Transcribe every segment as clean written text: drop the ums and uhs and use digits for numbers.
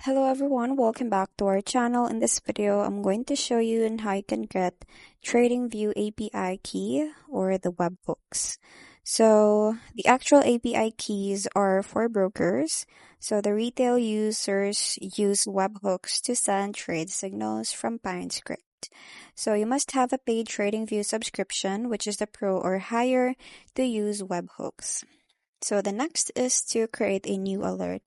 Hello everyone, welcome back to our channel. In this video, I'm going to show you on how you can get TradingView API Key or the webhooks. So the actual API keys are for brokers. So the retail users use webhooks to send trade signals from PineScript. So you must have a paid TradingView subscription, which is the Pro or higher, to use webhooks. So the next is to create a new alert.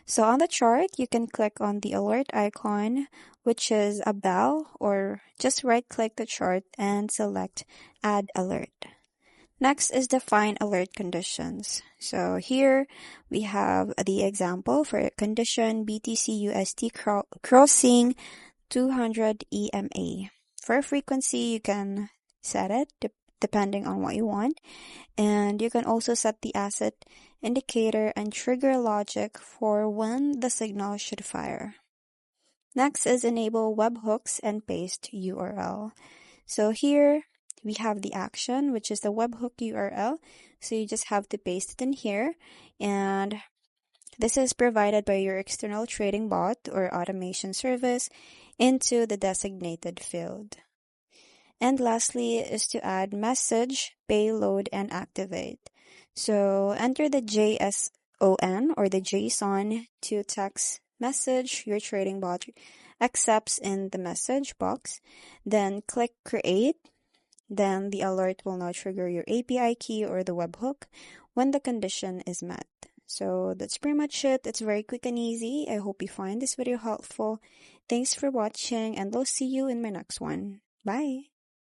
So on the chart, you can click on the alert icon, which is a bell, or just right-click the chart and select Add Alert. Next is define alert conditions. So here we have the example for condition BTC USD crossing 200 EMA. For frequency, you can set it depending on what you want. And you can also set the asset indicator and trigger logic for when the signal should fire. Next is enable webhooks and paste URL. So here we have the action, which is the webhook URL. So you just have to paste it in here. And this is provided by your external trading bot or automation service into the designated field. And lastly is to add message, payload, and activate. So enter the JSON or the JSON to text message your trading bot accepts in the message box. Then click create. Then the alert will now trigger your API key or the webhook when the condition is met. So that's pretty much it. It's very quick and easy. I hope you find this video helpful. Thanks for watching, and I'll see you in my next one. Bye!